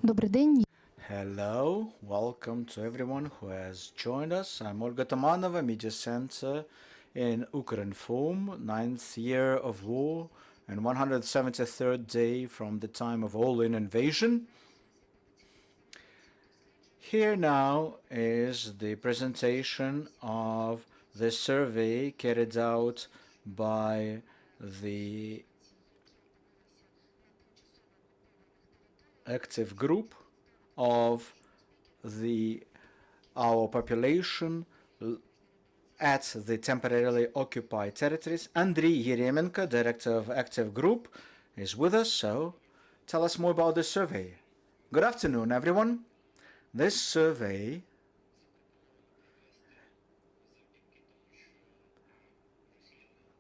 Добрий день. Hello, welcome to everyone who has joined us. I'm Olga Tamanova, Media Center in Ukrinform, 9th year of war and 173rd day from the time of all-in invasion. Here now is the presentation of the survey carried out by the active group of our population at the temporarily occupied territories. Andrii Yeremenko, director of Active Group, is with us, so tell us more about this survey. Good afternoon, everyone. This survey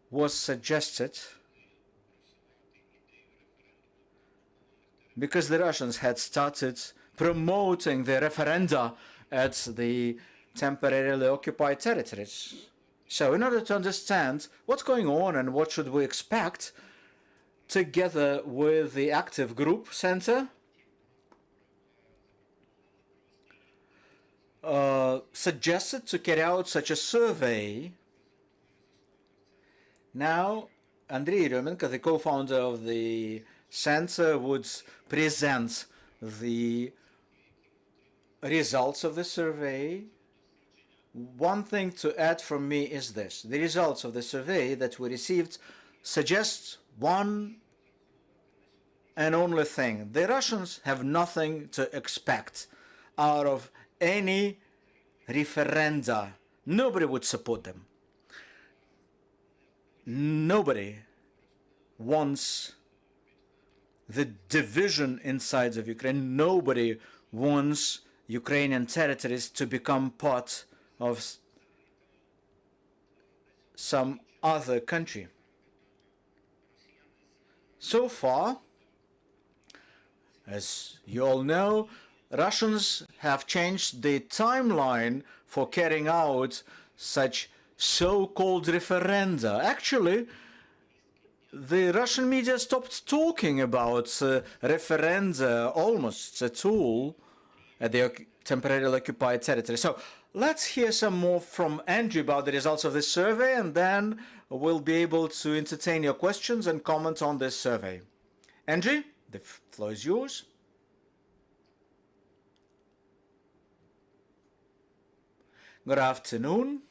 was suggested because the Russians had started promoting the referenda at the temporarily occupied territories. So in order to understand what's going on and what should we expect, together with the Active Group Center, suggested to carry out such a survey. Now, Andrii Yeremenko, the co-founder of the center, would present the results of the survey. One thing to add from me is this. The results of the survey that we received suggest one and only thing. The Russians have nothing to expect out of any referenda. Nobody would support them. Nobody wants the division inside of Ukraine. Nobody wants Ukrainian territories to become part of some other country. So far, as you all know, Russians have changed the timeline for carrying out such so-called referenda. Actually, the Russian media stopped talking about referenda almost at all at the temporarily occupied territory. So let's hear some more from Andrii about the results of this survey, and then we'll be able to entertain your questions and comment on this survey. Andrii, the floor is yours. Good afternoon.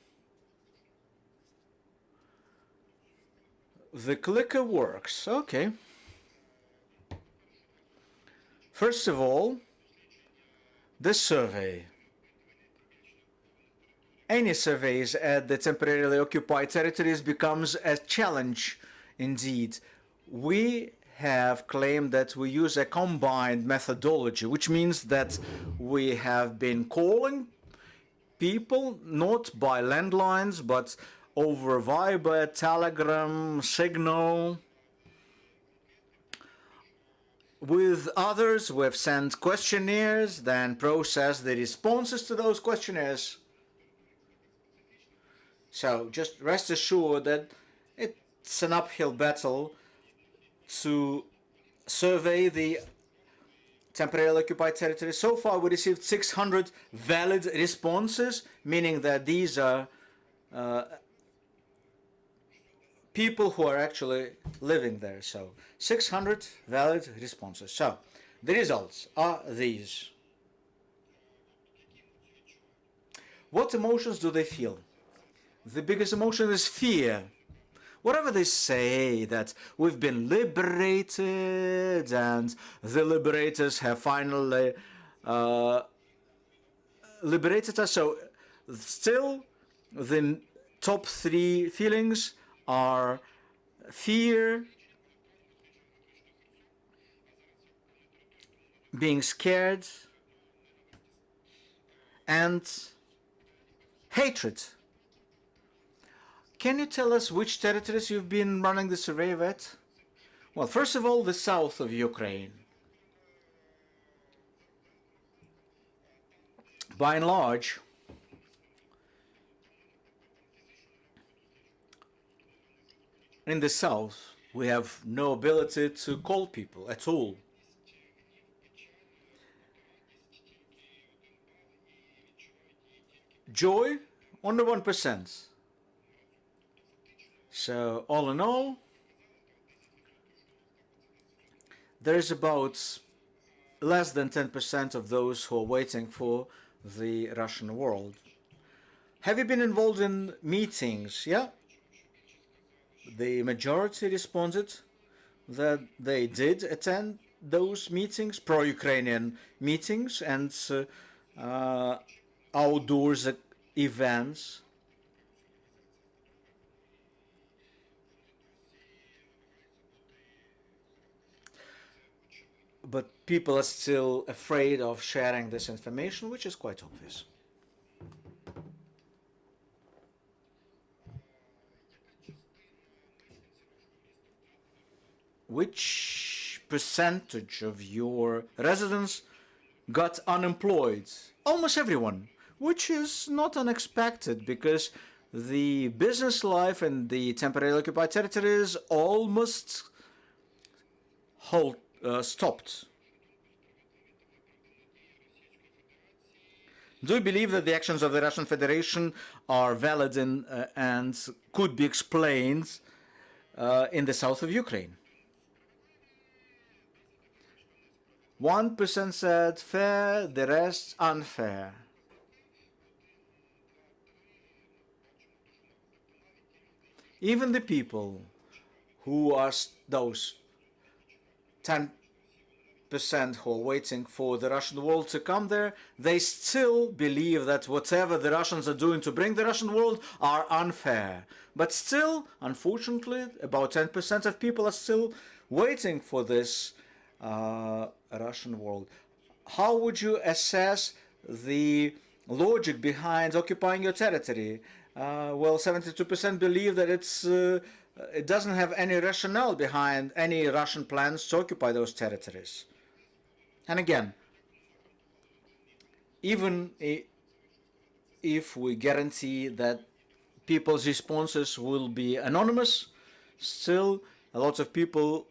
The clicker works. Okay. First of all, this survey. Any surveys at the temporarily occupied territories becomes a challenge indeed. We have claimed that we use a combined methodology, which means that we have been calling people not by landlines but over Viber, Telegram, Signal. With others, we have sent questionnaires, then processed the responses to those questionnaires. So just rest assured that it's an uphill battle to survey the temporarily occupied territory. So far, we received 600 valid responses, meaning that these are people who are actually living there. So 600 valid responses. So the results are these. What emotions do they feel? The biggest emotion is fear. Whatever they say, that we've been liberated and the liberators have finally liberated us. So still the top three feelings are fear, being scared, and hatred. Can you tell us which territories you've been running the survey at? Well, first of all, the south of Ukraine. By and large, in the south, we have no ability to call people at all. joy, only 1%. So all in all, there is about less than 10% of those who are waiting for the Russian world. Have you been involved in meetings? Yeah. The majority responded that they did attend those meetings, pro-Ukrainian meetings and outdoors events. But people are still afraid of sharing this information, which is quite obvious. Which percentage of your residents got unemployed? Almost everyone, which is not unexpected because the business life in the temporarily occupied territories almost stopped. Do you believe that the actions of the Russian Federation are valid and could be explained in the south of Ukraine? 1% said fair, the rest unfair. Even the people who are those 10% who are waiting for the Russian world to come there, they still believe that whatever the Russians are doing to bring the Russian world are unfair. But still, unfortunately, about 10% of people are still waiting for this Russian world. How would you assess the logic behind occupying your territory? Well, 72% believe that it doesn't have any rationale behind any Russian plans to occupy those territories. And again, even if we guarantee that people's responses will be anonymous, still a lot of people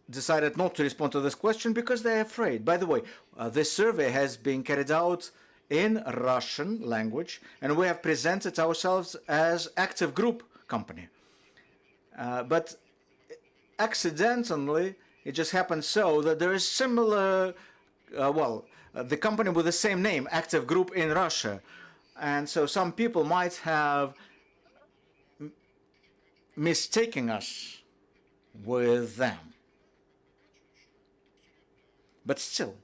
decided not to respond to this question because they're afraid. By the way, this survey has been carried out in Russian language, and we have presented ourselves as active group company. But accidentally, it just happened so that there is similar, the company with the same name, Active Group in Russia. And so some people might have mistaken us with them. But still,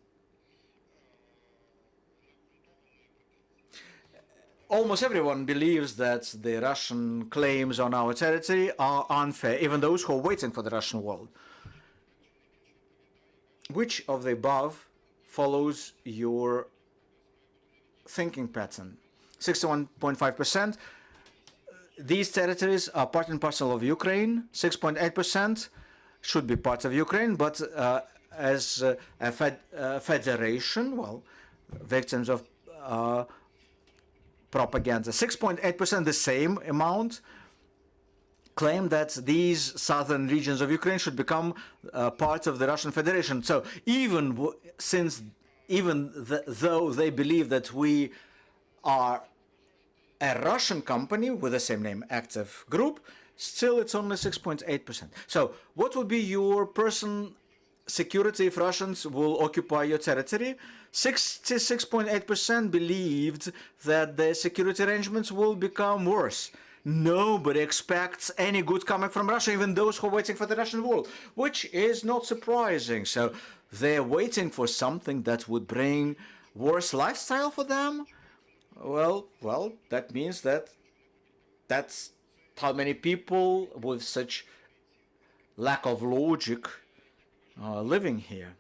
almost everyone believes that the Russian claims on our territory are unfair, even those who are waiting for the Russian world. Which of the above follows your thinking pattern? 61.5%. These territories are part and parcel of Ukraine. 6.8% should be part of Ukraine, but as a federation, well, victims of propaganda. 6.8%, the same amount, claim that these southern regions of Ukraine should become part of the Russian Federation. So even though they believe that we are a Russian company with the same name, Active Group, still it's only 6.8%. So what would be your security if Russians will occupy your territory? 66.8% believed that the security arrangements will become worse. Nobody expects any good coming from Russia, even those who are waiting for the Russian world, which is not surprising. So they're waiting for something that would bring worse lifestyle for them. Well, that means that's how many people with such lack of logic living here.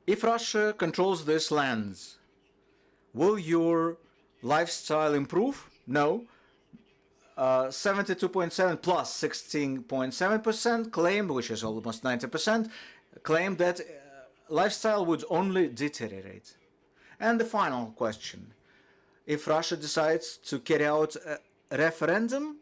If Russia controls these lands, will your lifestyle improve? No. 72.7 plus 16.7% claimed, which is almost 90%, claimed that lifestyle would only deteriorate. And the final question. If Russia decides to carry out a referendum,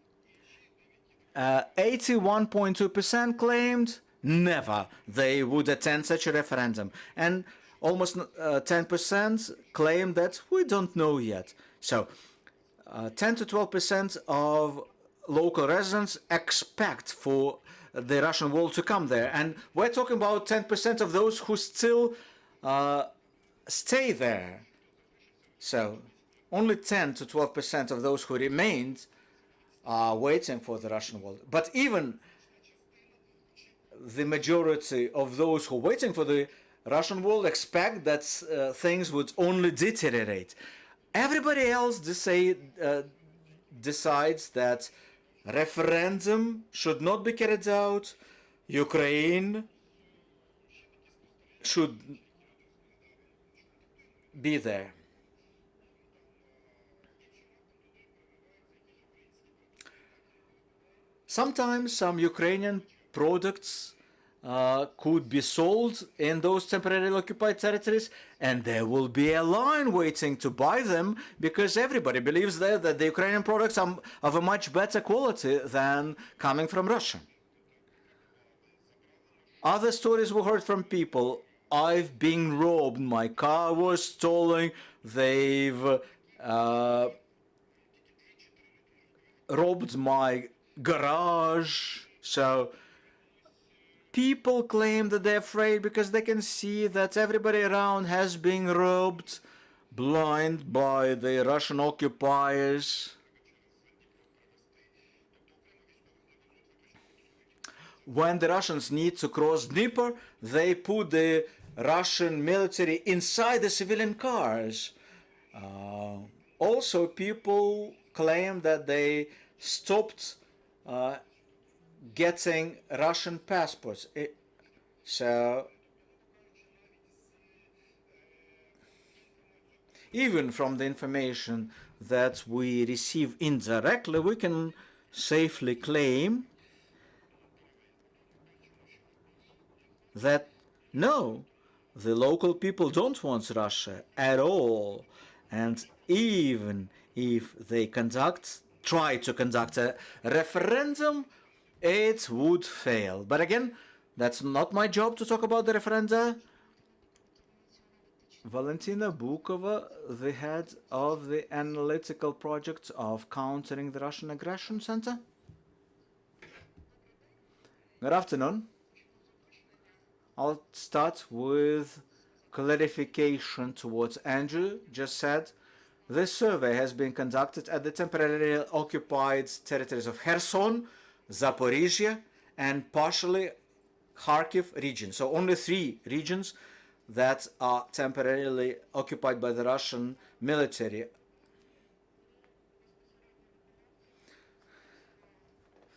81.2% claimed never they would attend such a referendum. And almost 10% claim that we don't know yet. So 10 to 12% of local residents expect for the Russian wall to come there. And we're talking about 10% of those who still stay there. So only 10 to 12% of those who remained are waiting for the Russian wall. But even the majority of those who are waiting for the Russian wall expect that things would only deteriorate. Everybody else decides that referendum should not be carried out, Ukraine should be there. Sometimes some Ukrainian products could be sold in those temporarily occupied territories, and there will be a line waiting to buy them because everybody believes there that the Ukrainian products are of a much better quality than coming from Russia. Other stories we heard from people: I've been robbed, my car was stolen, they've robbed my garage. So people claim that they're afraid because they can see that everybody around has been robbed blind by the Russian occupiers. When the Russians need to cross Dnieper, they put the Russian military inside the civilian cars. Also, people claim that they stopped getting Russian passports. So even from the information that we receive indirectly, we can safely claim that no, the local people don't want Russia at all. And even if they try to conduct a referendum, it would fail. But again, that's not my job to talk about the referenda. Valentyna Bykova, the head of the analytical project of countering the Russian aggression center. Good afternoon. I'll start with clarification to what Andrew just said. This survey has been conducted at the temporarily occupied territories of Kherson, Zaporizhia, and partially Kharkiv region. So only 3 regions that are temporarily occupied by the Russian military.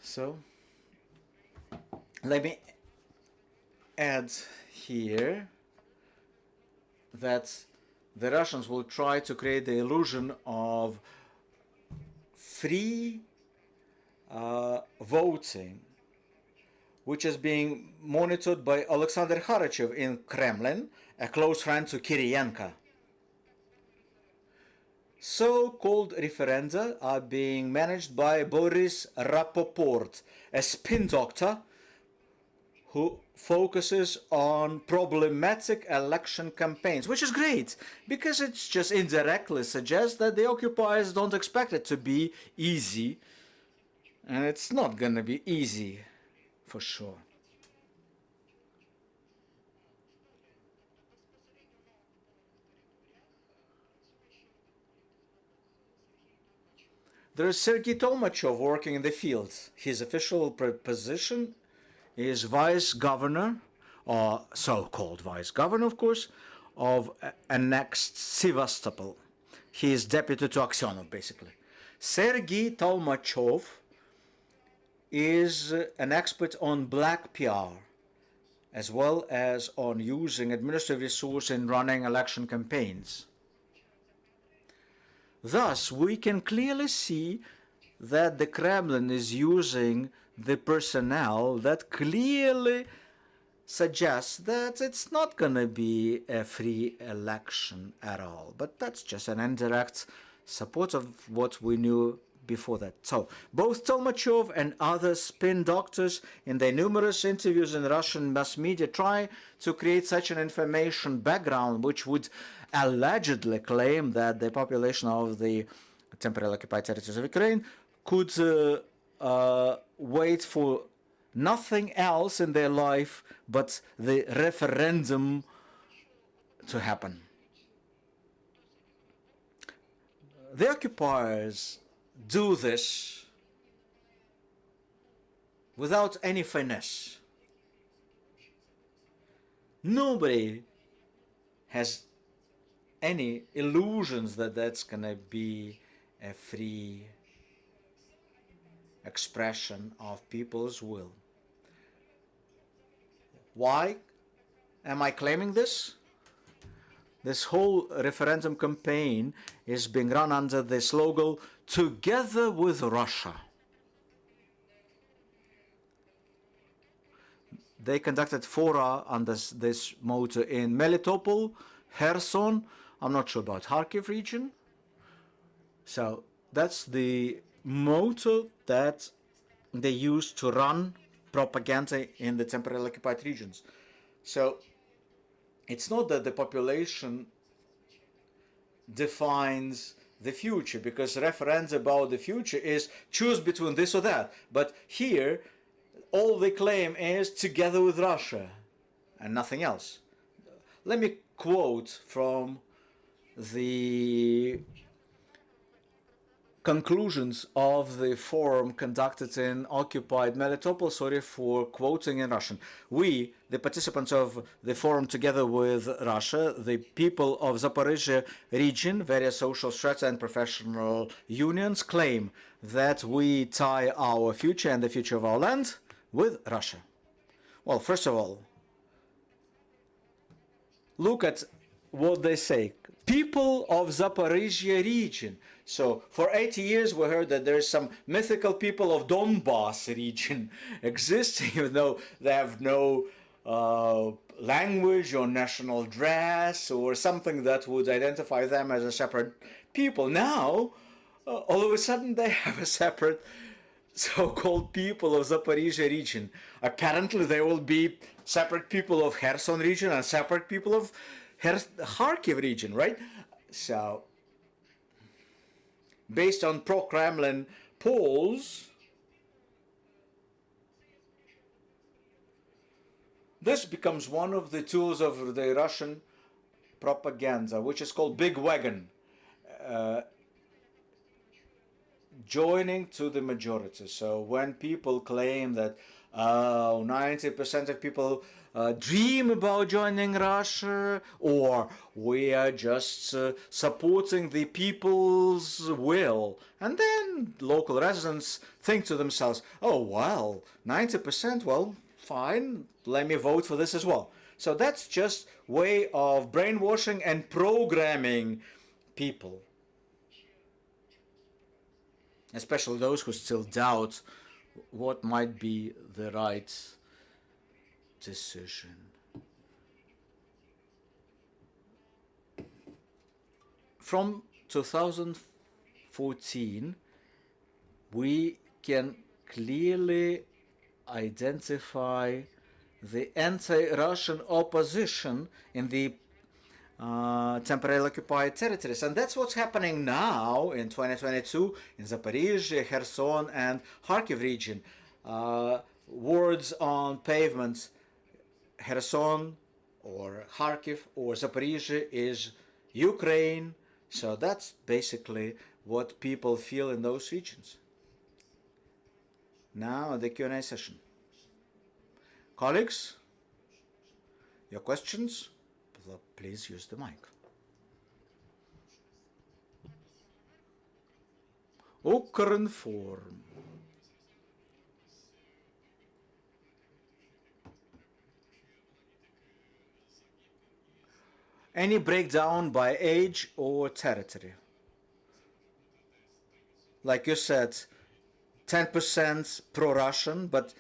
So let me add here that the Russians will try to create the illusion of free voting, which is being monitored by Alexander Kharachev in Kremlin, a close friend to Kirienko. So-called referenda are being managed by Boris Rapoport, a spin doctor who focuses on problematic election campaigns, which is great because it just indirectly suggests that the occupiers don't expect it to be easy, and it's not going to be easy for sure. There is Sergei Tolmachov working in the field. His official position is vice governor, or so-called vice governor, of course, of annexed Sevastopol. He is deputy to Aksyonov, basically. Sergei Tolmachov is an expert on black PR, as well as on using administrative resources in running election campaigns. Thus, we can clearly see that the Kremlin is using the personnel that clearly suggests that it's not going to be a free election at all. But that's just an indirect support of what we knew before that. So both Tolmachov and other spin doctors in their numerous interviews in Russian mass media try to create such an information background which would allegedly claim that the population of the temporarily occupied territories of Ukraine could wait for nothing else in their life but the referendum to happen. The occupiers do this without any finesse. Nobody has any illusions that that's going to be a free expression of people's will. Why am I claiming this? This whole referendum campaign is being run under the slogan, "Together with Russia." They conducted fora under this motto in Melitopol, Kherson, I'm not sure about Kharkiv region. So that's the motto that they use to run propaganda in the temporarily occupied regions. So it's not that the population defines the future, because referenda about the future is choose between this or that. But here, all they claim is together with Russia and nothing else. Let me quote from the conclusions of the forum conducted in occupied Melitopol. Sorry for quoting in Russian. We, the participants of the forum together with Russia, the people of Zaporizhia region, various social strata and professional unions, claim that we tie our future and the future of our land with Russia. Well, first of all, look at what they say. People of Zaporizhia region. So for 80 years we heard that there's some mythical people of Donbass region existing, even though they have no language or national dress or something that would identify them as a separate people. Now, all of a sudden they have a separate so-called people of Zaporizhia region. Apparently there will be separate people of Kherson region and separate people of Kharkiv region, right? So, based on pro-Kremlin polls, this becomes one of the tools of the Russian propaganda, which is called Big Wagon, joining to the majority. So when people claim that 90% of people dream about joining Russia, or we are just supporting the people's will, and then local residents think to themselves, oh well, 90%, well, fine, let me vote for this as well. So that's just way of brainwashing and programming people, especially those who still doubt what might be the right decision. From 2014, we can clearly identify the anti-Russian opposition in the temporarily occupied territories. And that's what's happening now in 2022 in Zaporizhia, Kherson and Kharkiv region. Words on pavements, Kherson or Kharkiv or Zaporizhia is Ukraine. So that's basically what people feel in those regions. Now the Q&A session. Colleagues, your questions? Please use the mic. Ukrinform. Any breakdown by age or territory? Like you said, 10% pro-Russian, but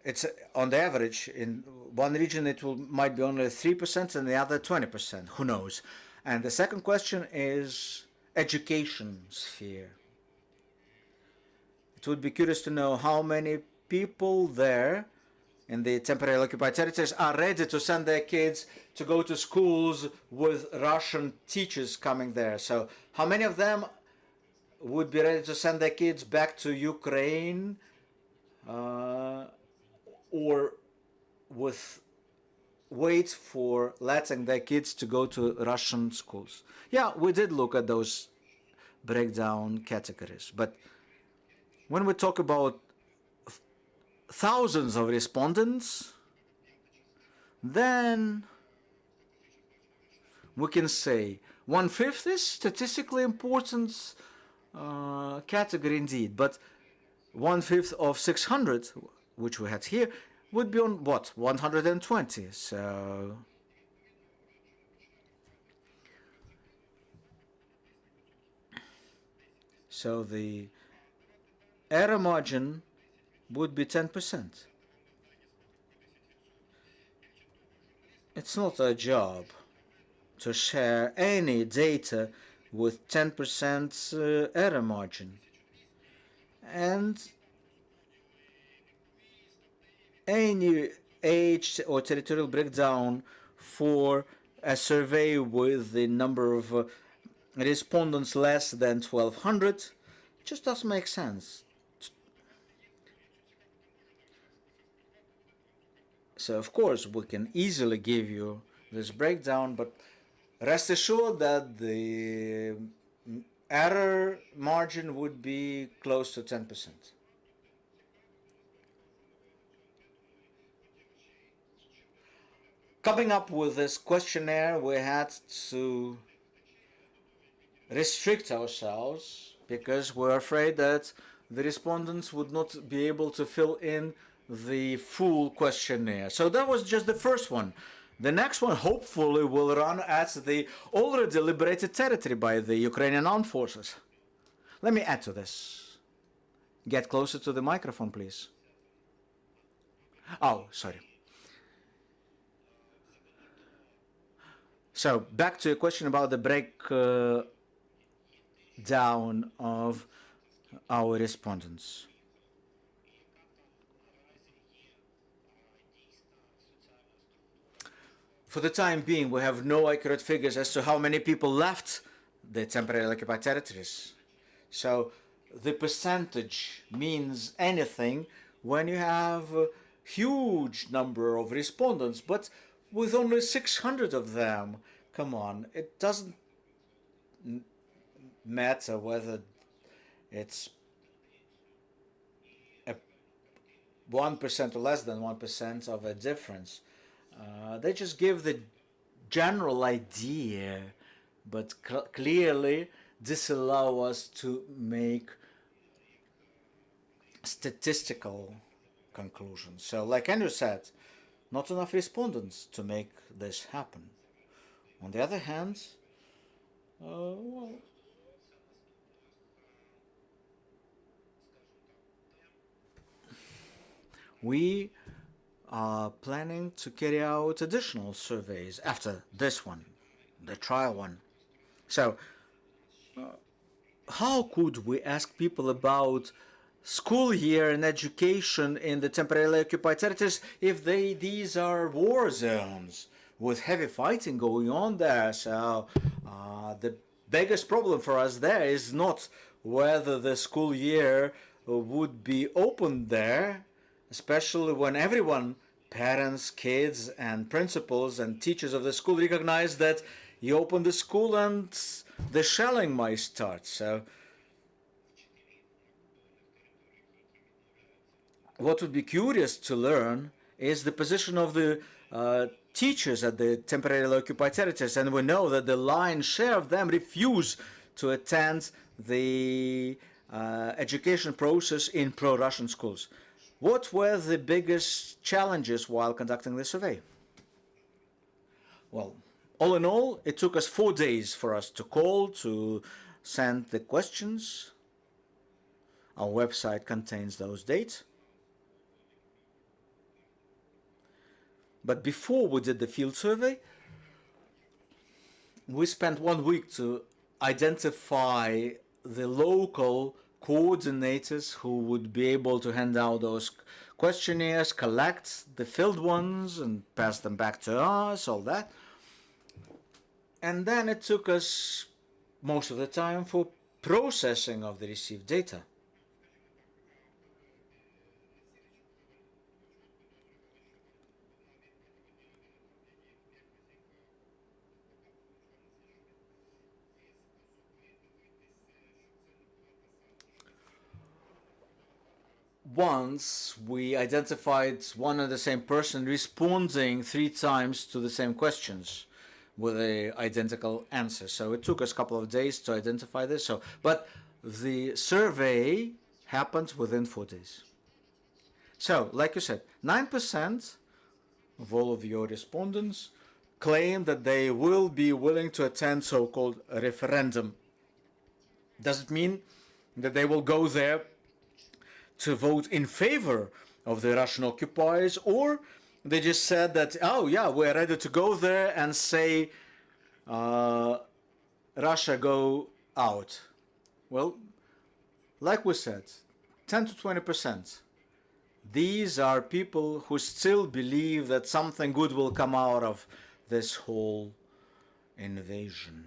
it's on the average. In one region it might be only 3% and the other 20%. Who knows? And the second question is education sphere. it would be curious to know how many people there in the temporarily occupied territories are ready to send their kids to go to schools with Russian teachers coming there. So how many of them would be ready to send their kids back to Ukraine or with wait for letting their kids to go to Russian schools? Yeah, we did look at those breakdown categories, but when we talk about thousands of respondents, then we can say 1/5 is statistically important category indeed, but 1/5 of 600, which we had here, would be on what, 120. So the error margin would be 10%. It's not a job to share any data with 10% error margin. And any age or territorial breakdown for a survey with the number of respondents less than 1,200 just doesn't make sense. So of course we can easily give you this breakdown, but rest assured that the error margin would be close to 10%. Coming up with this questionnaire, we had to restrict ourselves because we're afraid that the respondents would not be able to fill in the full questionnaire. So that was just the first one. The next one hopefully will run at the already liberated territory by the Ukrainian armed forces. Let me add to this. Get closer to the microphone, please. Oh, sorry. So back to your question about the breakdown of our respondents. For the time being, we have no accurate figures as to how many people left the temporarily occupied territories. So the percentage means anything when you have a huge number of respondents, but with only 600 of them, come on, it doesn't matter whether it's 1% or less than 1% of a difference. They just give the general idea, but clearly disallow us to make statistical conclusions. So like Andrew said, not enough respondents to make this happen. On the other hand, well, we are planning to carry out additional surveys after this one, the trial one. So how could we ask people about school year and education in the temporarily occupied territories if these are war zones with heavy fighting going on there? So the biggest problem for us there is not whether the school year would be open there, especially when everyone, parents, kids, and principals and teachers of the school recognize that you open the school and the shelling might start. So what would be curious to learn is the position of the teachers at the temporarily occupied territories, and we know that the lion's share of them refuse to attend the education process in pro-Russian schools. What were the biggest challenges while conducting the survey? Well, all in all, it took us 4 days for us to call, to send the questions. Our website contains those dates. But before we did the field survey, we spent 1 week to identify the local coordinators who would be able to hand out those questionnaires, collect the filled ones and pass them back to us, all that. And then it took us most of the time for processing of the received data. Once we identified one and the same person responding 3 times to the same questions with the identical answer. So it took us a couple of days to identify this. But the survey happened within 4 days. So, like you said, 9% of all of your respondents claim that they will be willing to attend so-called referendum. Does it mean that they will go there to vote in favor of the Russian occupiers, or they just said that, oh yeah, we're ready to go there and say Russia go out? Well, like we said, 10 to 20%. These are people who still believe that something good will come out of this whole invasion.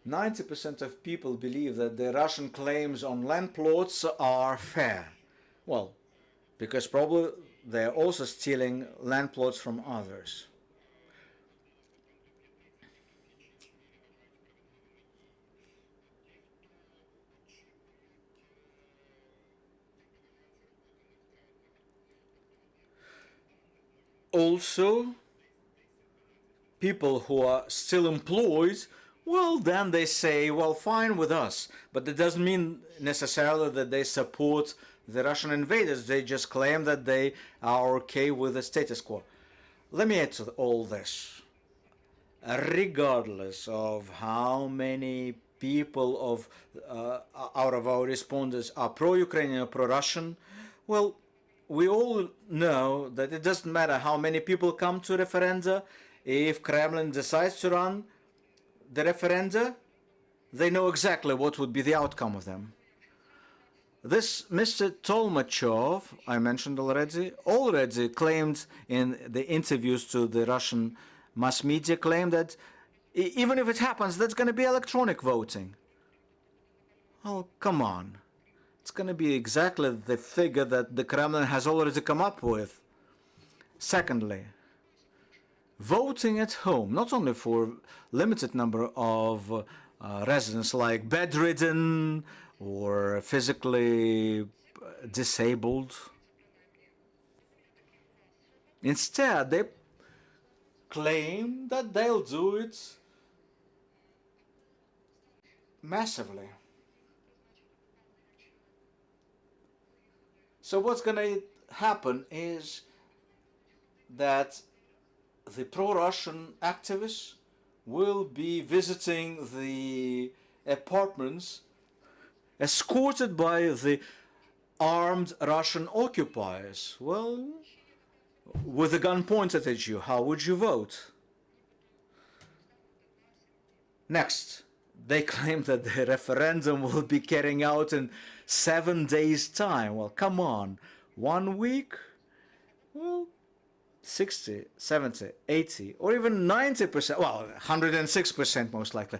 "90% of people believe that the Russian claims on land plots are fair." Well, because probably they're also stealing land plots from others. Also, people who are still employed, well, then they say, well, fine with us. But that doesn't mean necessarily that they support the Russian invaders. They just claim that they are okay with the status quo. Let me add to all this. Regardless of how many people out of our respondents are pro-Ukrainian or pro-Russian, well, we all know that it doesn't matter how many people come to referenda. If Kremlin decides to run the referenda, they know exactly what would be the outcome of them. This Mr. Tolmachov, I mentioned already claimed in the interviews to the Russian mass media, claimed that even if it happens, that's going to be electronic voting. Oh, come on. It's going to be exactly the figure that the Kremlin has already come up with. Secondly, voting at home, not only for limited number of residents like bedridden or physically disabled. Instead, they claim that they'll do it massively. So what's going to happen is that the pro-Russian activists will be visiting the apartments escorted by the armed Russian occupiers. Well, with a gun pointed at you, how would you vote? Next, they claim that the referendum will be carrying out in 7 days' time. Well, come on, 1 week? Well, 60, 70, 80, or even 90%, well, 106% most likely.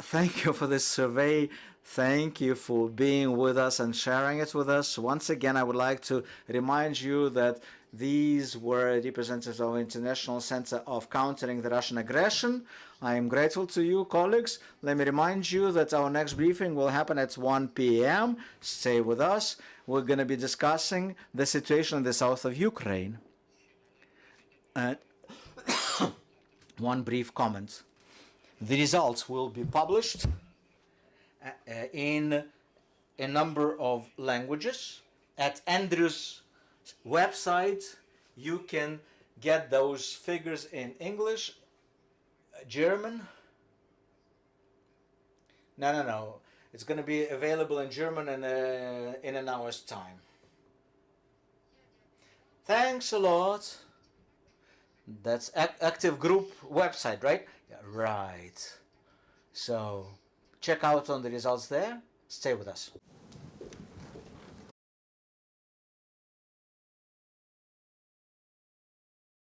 Thank you for this survey. Thank you for being with us and sharing it with us. Once again, I would like to remind you that these were representatives of International Center of Countering the Russian Aggression. I am grateful to you, colleagues. Let me remind you that our next briefing will happen at 1 p.m. Stay with us. We're going to be discussing the situation in the south of Ukraine. And one brief comment. The results will be published in a number of languages. At Andrew's website, you can get those figures in English, German. No. It's going to be available in German in an hour's time. Thanks a lot. That's active group website, right? Yeah, right. So check out on the results there. Stay with us.